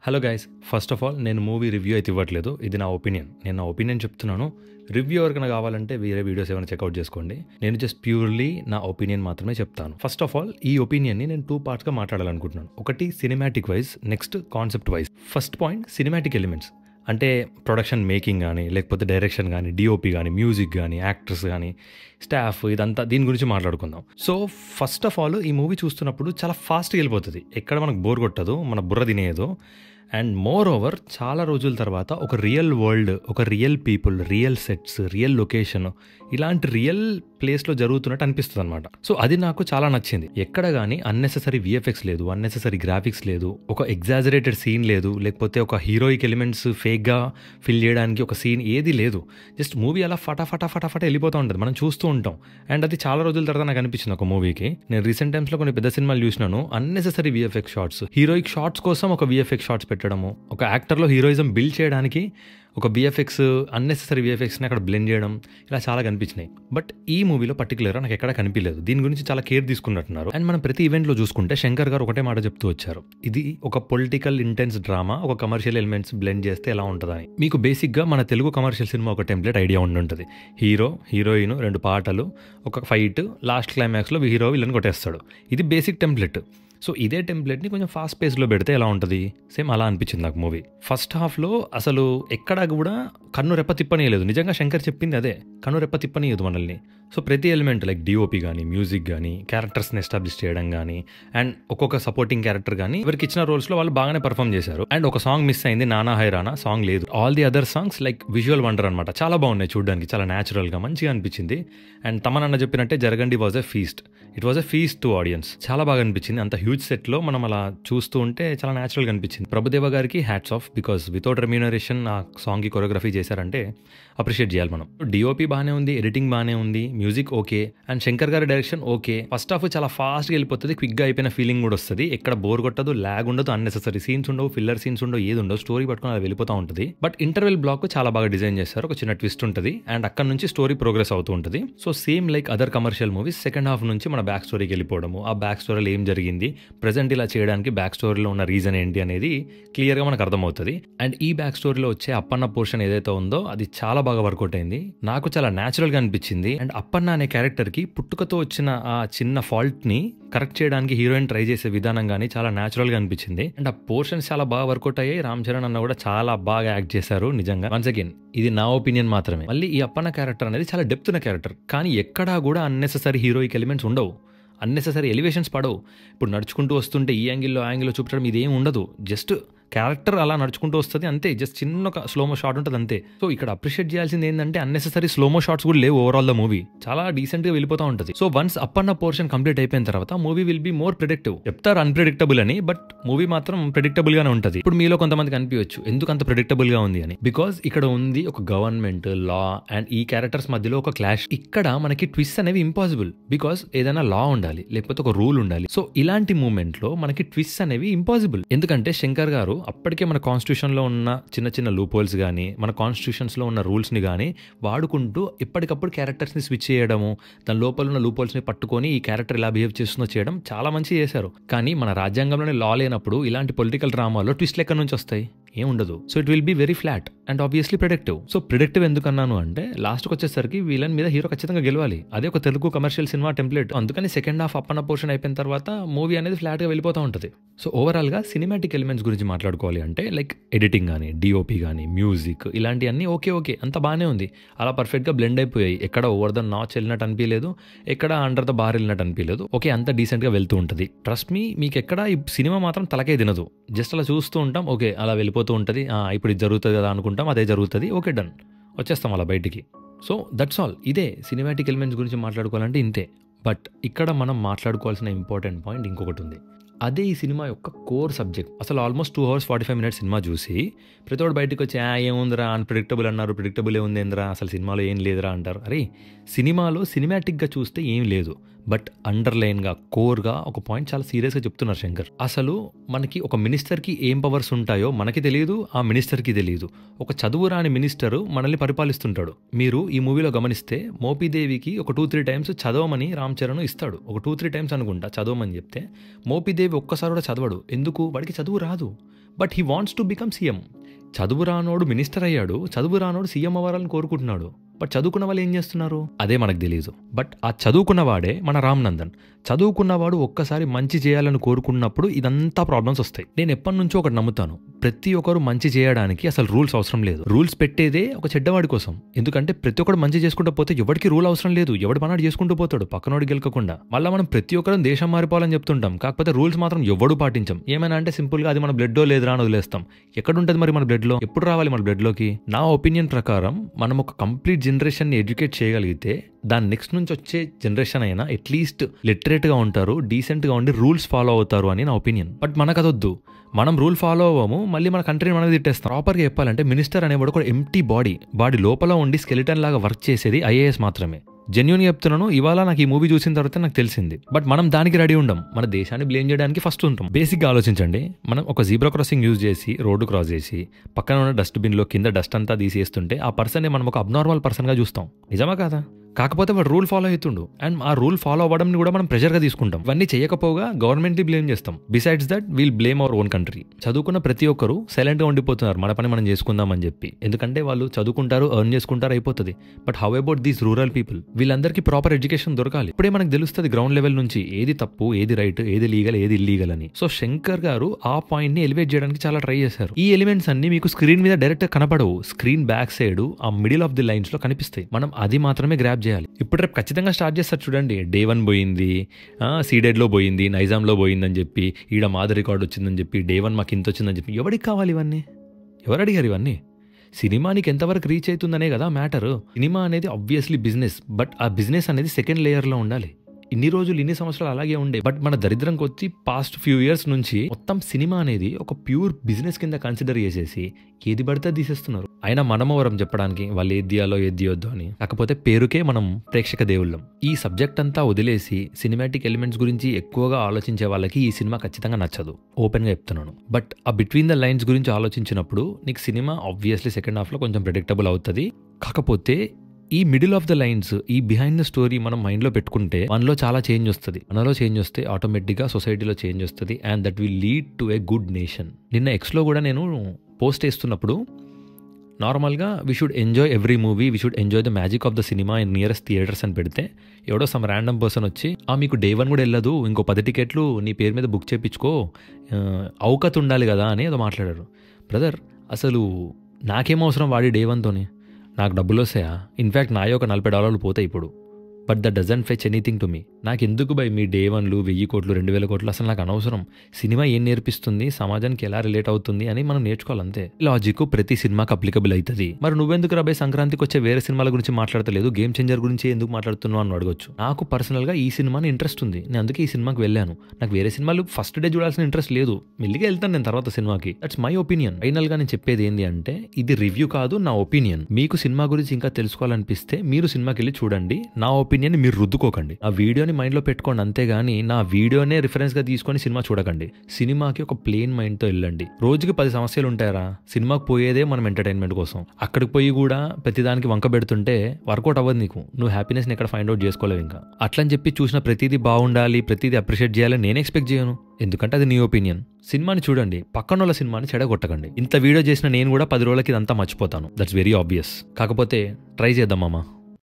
Hello guys, first of all నేను movie review అయితే ఇవ్వట్లేదు. ఇది నా ఒపీనియన్. నేను నా ఒపీనియన్ చెప్తున్నాను. రివ్యూ ఎవరికైనా కావాలంటే వేరే వీడియోస్ ఏమైనా చెక్అవుట్ చేసుకోండి. నేను జస్ట్ ప్యూర్లీ నా ఒపీనియన్ మాత్రమే చెప్తాను. ఫస్ట్ ఆఫ్ ఆల్ ఈ ఒపీనియన్ని నేను 2 పార్ట్స్గా మాట్లాడాలనుకుంటున్నాను. ఒకటి cinematic wise, next concept wise. First point cinematic elements అంటే ప్రొడక్షన్ మేకింగ్ కానీ, లేకపోతే డైరెక్షన్ కానీ, డిఓపి కానీ, మ్యూజిక్ కానీ, యాక్టర్స్ కానీ, స్టాఫ్, ఇదంతా దీని గురించి మాట్లాడుకుందాం. సో ఫస్ట్ ఆఫ్ ఆల్ ఈ మూవీ చూస్తున్నప్పుడు చాలా ఫాస్ట్గా వెళ్ళిపోతుంది. ఎక్కడ మనకు బోర్ కొట్టదు, మన బుర్ర తినేయదు. అండ్ మోర్ ఓవర్ చాలా రోజుల తర్వాత ఒక రియల్ వరల్డ్, ఒక real people, real sets, real location, ఇలాంటి రియల్ ప్లేస్లో జరుగుతున్నట్టు అనిపిస్తుంది అనమాట. సో అది నాకు చాలా నచ్చింది. ఎక్కడ కానీ అన్నెసెసరీ విఎఫ్ఎక్స్ లేదు, అన్నెసెసరీ గ్రాఫిక్స్ లేదు, ఒక ఎగ్జాజరేటెడ్ సీన్ లేదు, లేకపోతే ఒక హీరోయిక్ ఎలిమెంట్స్ ఫేక్గా ఫిల్ చేయడానికి ఒక సీన్ ఏది లేదు. జస్ట్ మూవీ అలా ఫటాఫట వెళ్ళిపోతూ ఉంటుంది, మనం చూస్తూ ఉంటాం. అండ్ అది చాలా రోజుల తర్వాత నాకు అనిపించింది ఒక మూవీకి. నేను రీసెంట్ టైమ్స్లో కొన్ని పెద్ద సినిమాలు చూసినాను, unnecessary VFX shots, heroic shots కోసం ఒక విఎఫ్ఎక్స్ షార్ట్స్ పెట్టడము, ఒక యాక్టర్లో హీరోయిజం బిల్డ్ చేయడానికి ఒక విఎఫ్ఎక్స్, అన్నెసెసరీ విఎఫ్ఎక్స్ని అక్కడ బ్లెండ్ చేయడం, ఇలా చాలా కనిపించినాయి. బట్ ఈ మూవీలో పర్టికులర్గా నాకు ఎక్కడ కనిపించలేదు. దీని గురించి చాలా కేర్ తీసుకున్నట్టున్నారు. అండ్ మనం ప్రతి ఈవెంట్లో చూసుకుంటే శంకర్ గారు ఒకటే మాట చెప్తూ వచ్చారు, ఇది ఒక పొలిటికల్ ఇంటెన్స్ డ్రామా, ఒక కమర్షియల్ ఎలిమెంట్స్ బ్లెండ్ చేస్తే ఎలా ఉంటుందని. మీకు బేసిక్గా మన తెలుగు కమర్షియల్ సినిమా ఒక టెంప్లెట్ ఐడియా ఉండుంటుంది. హీరో, హీరోయిన్, 2 పాటలు, ఒక ఫైట్, లాస్ట్ క్లైమాక్స్లో హీరో విలన్ కొట్టేస్తాడు. ఇది బేసిక్ టెంప్లెట్. సో ఇదే టెంప్లెట్ని కొంచెం ఫాస్ట్ పేస్లో పెడితే ఎలా ఉంటుంది, సేమ్ అలా అనిపించింది నాకు మూవీ. ఫస్ట్ హాఫ్లో అసలు ఎక్కడా కూడా కన్ను రెప్ప తిప్పనీయలేదు. నిజంగా శంకర్ చెప్పింది అదే, కన్ను రెప్ప తిప్పనీయదు మనల్ని. సో ప్రతి ఎలిమెంట్ లైక్ డిఓపి కానీ, మ్యూజిక్ కానీ, క్యారెక్టర్స్ని ఎస్టాబ్లిష్ చేయడం కానీ, అండ్ ఒక్కొక్క సపోర్టింగ్ క్యారెక్టర్ కానీ ఎవరికి ఇచ్చిన రోల్స్లో వాళ్ళు బాగానే పర్ఫామ్ చేశారు. అండ్ ఒక సాంగ్ మిస్ అయింది, నానా హైరానా సాంగ్ లేదు. All the other songs like visual wonder అనమాట. చాలా బాగున్నాయి చూడడానికి, చాలా న్యాచురల్గా మంచిగా అనిపించింది. అండ్ తమనన్న చెప్పినట్టే జరగండి was a feast. It was a feast to audience. చాలా బాగా అనిపించింది. అంత హ్యూజ్ సెట్లో మనం అలా చూస్తూ ఉంటే చాలా న్యాచురల్గా అనిపించింది. ప్రభుదేవ గారికి hats off, because without remuneration ఆ సాంగ్కి కొరియోగ్రఫీ చేశారంటే అప్రిషియేట్ చేయాలి మనం. డిఓపి బాగానే ఉంది, ఎడిటింగ్ బాగానే ఉంది, మ్యూజిక్ ఓకే, అండ్ శంకర్ గారి డైరెక్షన్ ఓకే. ఫస్ట్ హాఫ్ చాలా ఫాస్ట్గా వెళ్ళిపోతుంది, క్విక్గా అయిపోయిన ఫీలింగ్ కూడా వస్తుంది. ఎక్కడ బోర్ కొట్టదు, ల్యాగ్ ఉండదు, అన్నెసెసరీ సీన్స్ ఉండవు, ఫిల్లర్ సీన్స్ ఉండవు, ఏది ఉండవు. స్టోరీ పట్టుకుని అది వెళ్ళిపోతూ ఉంటుంది. బట్ ఇంటర్వెల్ బ్లాక్ చాలా బాగా డిజైన్ చేస్తారు. ఒక చిన్న ట్విస్ట్ ఉంటుంది అండ్ అక్కడ నుంచి స్టోరీ ప్రోగ్రెస్ అవుతూ ఉంటుంది. So same like other commercial movies, second half నుంచి మన బ్యాక్ స్టోరీకి వెళ్ళిపోవడము, ఆ బ్యాక్ స్టోరీలో ఏం జరిగింది, ప్రెజెంట్ ఇలా చేయడానికి బ్యాక్ స్టోరీలో ఉన్న రీజన్ ఏంటి అనేది క్లియర్గా మనకు అర్థమవుతుంది. అండ్ ఈ బ్యాక్ స్టోరీలో వచ్చే అప్పన్న పోర్షన్ ఏదైతే ఉందో అది చాలా బాగా వర్కౌట్ అయింది. నాకు చాలా న్యాచురల్గా అనిపించింది. అండ్ అప్పన్న అనే క్యారెక్టర్కి పుట్టుకతో వచ్చిన ఆ చిన్న ఫాల్ట్ని కరెక్ట్ చేయడానికి హీరోయిన్ ట్రై చేసే విధానం కానీ చాలా న్యాచురల్గా అనిపించింది. అండ్ ఆ పోర్షన్స్ చాలా బాగా వర్కౌట్ అయ్యాయి. రామ్ చరణ్ అన్న కూడా చాలా బాగా యాక్ట్ చేశారు నిజంగా. వన్స్ అగైన్ ఇది నా ఒపీనియన్ మాత్రమే. మళ్ళీ ఈ అప్పన్న క్యారెక్టర్ అనేది చాలా డెప్త్ ఉన్న క్యారెక్టర్, కానీ ఎక్కడా కూడా అన్నెసెసరీ హీరోయిక్ ఎలిమెంట్స్ ఉండవు, అన్నెసెసరీ ఎలివేషన్స్ పడవు. ఇప్పుడు నడుచుకుంటూ వస్తుంటే ఈ యాంగిల్లో చూపించడం ఇదేం ఉండదు. జస్ట్ క్యారెక్టర్ అలా నడుచుకుంటూ వస్తుంది అంతే. జస్ట్ చిన్న ఒక స్లోమో షాట్ ఉంటుంది అంతే. సో ఇక్కడ అప్రిషియేట్ చేయాల్సింది ఏంటంటే అన్నెసెసరీ స్లోమో షాట్స్ కూడా లేవు. ఓవరాల్ ద మూవీ చాలా డీసెంట్గా వెళ్ళిపోతూ ఉంటుంది. So once Appanna portion complete అయిపోయిన తర్వాత movie will be more predictive. చెప్తారు అన్ప్రెడిక్టబుల్ అని, బట్ మూవీ మాత్రం ప్రెడిక్టబుల్ గానే ఉంటుంది. ఇప్పుడు మీలో కొంతమందికి అనిపించవచ్చు ఎందుకు అంత ప్రెడిక్టబుల్ గా ఉంది అని. బికాస్ ఇక్కడ ఉంది ఒక గవర్నమెంట్, లా అండ్ ఈ క్యారెక్టర్స్ మధ్యలో ఒక క్లాష్. ఇక్కడ మనకి ట్విస్ట్ అనేవి ఇంపాసిబుల్, బికాస్ ఏదైనా లా ఉండాలి, లేకపోతే ఒక రూల్ ఉండాలి. సో ఇలాంటి మూమెంట్ లో మనకి ట్విస్ట్ అనేవి ఇంపాసిబుల్. ఎందుకంటే శంకర్ గారు అప్పటికే మన కాన్స్టిట్యూషన్ లో ఉన్న చిన్న చిన్న లూప్ హోల్స్ కానీ, మన కాన్స్టిట్యూషన్స్ లో ఉన్న రూల్స్ ని కానీ వాడుకుంటూ ఎప్పటికప్పుడు క్యారెక్టర్స్ ని స్విచ్ చేయడము, దాని లోపల ఉన్న లూప్ హోల్స్ ని పట్టుకొని ఈ క్యారెక్టర్ ఇలా బిహేవ్ చేస్తుందో చేయడం చాలా మంచి చేశారు. కానీ మన రాజ్యాంగంలోనే లా లేనప్పుడు ఇలాంటి పొలిటికల్ డ్రామాలో ట్విస్ట్లు ఎక్కడి నుంచి వస్తాయి, ఏం ఉండదు. So it will be very flat and obviously predictive. So predictive ఎందుకన్నాను అంటే లాస్ట్కి వచ్చేసరికి విలన్ మీద హీరో ఖచ్చితంగా గెలవాలి. అదే ఒక తెలుగు కమర్షియల్ సినిమా టెంప్లెట్. అందుకని సెకండ్ హాఫ్ అప్పన్న పోర్షన్ అయిపోయిన తర్వాత మూవీ అనేది ఫ్లాట్గా వెళ్ళిపోతూ ఉంటుంది. సో ఓవరాల్గా సినిమాటిక్ ఎలిమెంట్స్ గురించి మాట్లాడుకోవాలి అంటే లైక్ ఎడిటింగ్ కానీ, డిఓపి కానీ, మ్యూజిక్, ఇలాంటివన్నీ ఓకే అంత బాగానే ఉంది. అలా పర్ఫెక్ట్గా బ్లెండ్ అయిపోయాయి. ఎక్కడ ఓవర్ ద నాచ్ వెళ్ళినట్టు అనిపించలేదు, ఎక్కడ అండర్ ద బార్ వెళ్ళినట్టు అనిపించలేదు. ఓకే, అంత డీసెంట్గా వెళ్తూ ఉంటుంది. ట్రస్ట్ మీ, మీకు ఎక్కడ ఈ సినిమా మాత్రం తలకే తినదు. జస్ట్ అలా చూస్తూ ఉంటాం, ఓకే అలా వెళ్ళిపోతూ ఉంటుంది. ఇప్పుడు ఇది జరుగుతుంది కదా అనుకుంటాం, అదే జరుగుతుంది, ఓకే డన్, వచ్చేస్తాం అలా బయటికి. So that's all. ఇదే సినిమాటిక్ ఎలిమెంట్స్ గురించి మాట్లాడుకోవాలంటే ఇంతే. బట్ ఇక్కడ మనం మాట్లాడుకోవాల్సిన ఇంపార్టెంట్ పాయింట్ ఇంకొకటి ఉంది. అదే ఈ సినిమా యొక్క కోర్ సబ్జెక్ట్. అసలు ఆల్మోస్ట్ 2 hours 45 minutes సినిమా చూసి ప్రతివాడు బయటకు వచ్చి ఏముందిరా అన్ప్రెడిక్టబుల్ అన్నారు, ప్రెడిక్టబుల్ ఏముందేంద్రా, అసలు సినిమాలో ఏం లేదురా అంటారు. అరే సినిమాలో సినిమాటిక్గా చూస్తే ఏం లేదు, బట్ అండర్లైన్గా కోర్గా ఒక పాయింట్ చాలా సీరియస్గా చెప్తున్నారు శంకర్. అసలు మనకి ఒక మినిస్టర్కి ఏం పవర్స్ ఉంటాయో మనకి తెలియదు, ఆ మినిస్టర్కి తెలియదు. ఒక చదువు రాని మినిస్టరు మనల్ని పరిపాలిస్తుంటాడు. మీరు ఈ మూవీలో గమనిస్తే మోపిదేవికి ఒక 2-3 times చదవమని రామ్ చరణ్ ఇస్తాడు. ఒక 2-3 times అనుకుంటా చదవమని చెప్తే మోపిదేవి ఒక్కసారి కూడా చదవడు. ఎందుకు? వాడికి చదువు రాదు. But he wants to become CM. చదువు రానోడు మినిస్టర్ అయ్యాడు, చదువు రానోడు సీఎం అవ్వాలని కోరుకుంటున్నాడు. బట్ చదువుకున్న వాళ్ళు ఏం చేస్తున్నారు అదే మనకు తెలియదు. బట్ ఆ చదువుకున్నవాడే మన రామ్ నందన్. చదువుకున్నవాడు ఒక్కసారి మంచి చేయాలని కోరుకున్నప్పుడు ఇదంతా ప్రాబ్లమ్స్ వస్తాయి. నేను ఎప్పటి నుంచో ఒకటి నమ్ముతాను, ప్రతి ఒక్కరు మంచి చేయడానికి అసలు రూల్స్ అవసరం లేదు. రూల్స్ పెట్టేదే ఒక చెడ్డవాడి కోసం. ఎందుకంటే ప్రతి ఒక్కరు మంచి చేసుకుంటూ పోతే ఎవరికి రూల్ అవసరం లేదు, ఎవడి పనాడు చేసుకుంటూ పోతాడు పక్కనోడి గెలకకుండా. మళ్ళీ మనం ప్రతి ఒక్కరు దేశం మారిపోవాలని చెప్తుంటాం, కాకపోతే రూల్స్ మాత్రం ఎవడు పాటించం. ఏమైనా అంటే సింపుల్ గా అది మన బ్లడ్ లో లేదురా అని వదిలేస్తాం. ఎక్కడుంటది మరి మన బ్లడ్ లో, ఎప్పుడు రావాలి మన బ్లడ్ లోకి? నా ఒపీనియన్ ప్రకారం మనం ఒక కంప్లీట్ జనరేషన్ ని ఎడ్యుకేట్ చేయగలిగితే దాని నెక్స్ట్ నుంచి వచ్చే జనరేషన్ అయినా అట్లీస్ట్ లిటరేట్ గా ఉంటారు, డీసెంట్ గా ఉండి రూల్స్ ఫాలో అవుతారు అని నా ఒపీనియన్. బట్ మనకు అదొద్దు, మనం రూల్ ఫాలో అవ్వము, మళ్ళీ మన కంట్రీని మనకు తిట్టేస్తాం. ప్రాపర్గా చెప్పాలంటే మినిస్టర్ అనేవాడు ఒక ఎంప్టీ బాడీ లోపల ఉండి స్కెలిటన్ లాగా వర్క్ చేసేది ఐఏఎస్ మాత్రమే. జెన్యూన్ చెప్తున్నాను, ఇవాళ నాకు ఈ మూవీ చూసిన తర్వాత నాకు తెలిసింది. బట్ మనం దానికి రెడీ ఉండం, మన దేశాన్ని బ్లేమ్ చేయడానికి ఫస్ట్ ఉంటాం. బేసిక్గా ఆలోచించండి, మనం ఒక జీబ్రా క్రాసింగ్ యూజ్ చేసి రోడ్డు క్రాస్ చేసి పక్కన ఉన్న డస్ట్బిన్లో కింద డస్ట్ అంతా తీసేస్తుంటే ఆ పర్సన్ని మనం ఒక అబ్నార్మల్ పర్సన్గా చూస్తాం. నిజమా కాదా? కాకపోతే వాడు రూల్ ఫాలో అవుతుండు, అండ్ ఆ రూల్ ఫాలో అవ్వడం కూడా మనం ప్రెషర్గా తీసుకుంటాం. ఇవన్నీ చేయకపోగా గవర్నమెంట్ని బ్లేమ్ చేస్తాం. Besides that we'll blame our own country. చదువుకున్న ప్రతి ఒక్కరు సైలెంట్గా ఉండిపోతున్నారు, మన పని మనం చేసుకుందాం అని చెప్పి. ఎందుకంటే వాళ్ళు చదువుకుంటారు, ఎర్న్ చేసుకుంటారు, అయిపోతుంది. But how about these rural people? వీళ్ళందరికీ ప్రాపర్ ఎడ్యుకేషన్ దొరకాలి. ఇప్పుడే మనకు తెలుస్తుంది గ్రౌండ్ లెవెల్ నుంచి ఏది తప్పు, ఏది రైట్, ఏది లీగల్, ఏది ఇల్లీగల్ అని. సో శంకర్ గారు ఆ పాయింట్ ని ఎలివేట్ చేయడానికి చాలా ట్రై చేశారు. ఈ ఎలిమెంట్స్ అన్ని మీకు స్క్రీన్ మీద డైరెక్ట్ గా కనపడవు, స్క్రీన్ బ్యాక్ సైడ్ ఆ మిడిల్ ఆఫ్ ది లైన్స్ లో కనిపిస్తాయి. మనం అది మాత్రమే గ్రాప్ చేయాలి. ఇప్పుడు రేపు ఖచ్చితంగా స్టార్ట్ చేస్తారు చూడండి, Day 1 పోయింది, సీడెడ్లో పోయింది, నైజాంలో పోయిందని చెప్పి, ఈడ మాది రికార్డ్ వచ్చిందని చెప్పి, Day 1 మాకు ఇంత వచ్చిందని చెప్పి. ఎవరికి కావాలి ఇవన్నీ? ఎవరు అడిగారు ఇవన్నీ? సినిమా నీకు ఎంతవరకు రీచ్ అవుతుందనే కదా మ్యాటర్. సినిమా అనేది ఆబ్వియస్లీ బిజినెస్, బట్ ఆ బిజినెస్ అనేది సెకండ్ లేయర్లో ఉండాలి. ఇన్ని రోజులు ఇన్ని సంవత్సరాలు అలాగే ఉండే. బట్ మన దరిద్రం కొచ్చి పాస్ట్ ఫ్యూ ఇయర్స్ నుంచి మొత్తం సినిమా అనేది ఒక ప్యూర్ బిజినెస్ కింద కన్సిడర్ చేసేసి ఏది పడితే తీసేస్తున్నారు. అయినా మనమవరం చెప్పడానికి వాళ్ళు ఏది తీయాలో ఏది తీయొద్దు అని. కాకపోతే పేరుకే మనం ప్రేక్షక దేవుళ్ళం. ఈ సబ్జెక్ట్ అంతా వదిలేసి సినిమాటిక్ ఎలిమెంట్స్ గురించి ఎక్కువగా ఆలోచించే వాళ్ళకి ఈ సినిమా ఖచ్చితంగా నచ్చదు, ఓపెన్ గా చెప్తున్నాను. బట్ ఆ బిట్వీన్ ద లైన్స్ గురించి ఆలోచించినప్పుడు నీకు సినిమా ఆబ్వియస్లీ సెకండ్ హాఫ్ లో కొంచెం ప్రెడిక్టబుల్ అవుతుంది. కాకపోతే ఈ మిడిల్ ఆఫ్ ద లైన్స్, ఈ బిహైండ్ ద స్టోరీ మనం మైండ్లో పెట్టుకుంటే మనలో చాలా చేంజ్ వస్తుంది. మనలో చేంజ్ వస్తే ఆటోమేటిక్గా సొసైటీలో చేంజ్ వస్తుంది, and that will lead to a good nation. నిన్న ఎక్స్లో కూడా నేను పోస్ట్ వేస్తున్నప్పుడు నార్మల్గా we should enjoy every movie, we should enjoy the magic of the cinema in nearest theatres అని పెడితే ఎవడో సమ్ ర్యాండమ్ పర్సన్ వచ్చి మీకు Day 1 కూడా వెళ్ళదు, ఇంకో 10 టికెట్లు నీ పేరు మీద బుక్ చేయించుకో, అవకత ఉండాలి కదా అని ఏదో మాట్లాడారు. బ్రదర్, అసలు నాకేం అవసరం వాడి Day 1తోని? నాకు డబ్బులు వస్తాయా? ఇన్ఫ్యాక్ట్ నాయో ఒక $40 పోతాయి ఇప్పుడు. But that doesn't fetch anything to me. నాకు ఎందుకు బై మీ Day 1లు 1000 కోట్లు 2000 కోట్లు అసలు నాకు అనవసరం. సినిమా ఏం నేర్పిస్తుంది, సమాజానికి ఎలా రిలేట్ అవుతుంది అని మనం నేర్చుకోవాలి అంతే. లాజిక్ ప్రతి సినిమాకి అప్లికబుల్ అవుతుంది. మరి నువ్వెందుకు రాబోయే సంక్రాంతికి వచ్చే వేరే సినిమాల గురించి మాట్లాడతలేదు, గేమ్ చేంజర్ గురించి ఎందుకు మాట్లాడుతున్నావు అని అడగొచ్చు. నాకు పర్సనల్గా ఈ సినిమాని ఇంట్రెస్ట్ ఉంది, నేను అందుకే ఈ సినిమాకి వెళ్ళాను. నాకు వేరే సినిమాలు ఫస్ట్ డే చూడాల్సిన ఇంట్రెస్ట్ లేదు, మెల్లిగా వెళ్తాను నేను తర్వాత సినిమాకి. That's my opinion. ఫైనల్ గా నేను చెప్పేది ఏంటి అంటే, ఇది రివ్యూ కాదు, నా ఒపీనియన్. మీకు సినిమా గురించి ఇంకా తెలుసుకోవాలనిపిస్తే మీరు సినిమాకి వెళ్ళి చూడండి, నా ఒపీనియన్ మీరు రుద్దుకోకండి. ఆ వీడియోని మైండ్ లో పెట్టుకోండి అంతేగాని నా వీడియోనే రిఫరెన్స్ గా తీసుకొని సినిమా చూడకండి. సినిమాకి ఒక ప్లేన్ మైండ్ తో వెళ్ళండి. రోజుకి 10 సమస్యలు ఉంటాయరా, సినిమాకి పోయేదే మనం ఎంటర్టైన్మెంట్ కోసం. అక్కడికి పోయి కూడా ప్రతిదానికి వంక పెడుతుంటే వర్కౌట్ అవ్వదు నీకు, నువ్వు హ్యాపీనెస్ ని ఎక్కడ ఫైండ్ అవుట్ చేసుకోలేవు. ఇంకా అట్లని చెప్పి చూసిన ప్రతిదీ బాగుండాలి, ప్రతిదీ అప్రిషియేట్ చేయాలని నేను ఎక్స్పెక్ట్ చేయను, ఎందుకంటే అది నీ ఒపీనియన్. సినిమాని చూడండి, పక్కన వాళ్ళ సినిమాని చెడగొట్టకండి. ఇంత వీడియో చేసిన నేను కూడా 10 రోజులకి ఇదంతా మర్చిపోతాను, దట్స్ వెరీ ఆబ్వియస్. కాకపోతే ట్రై చేద్దాం మామ.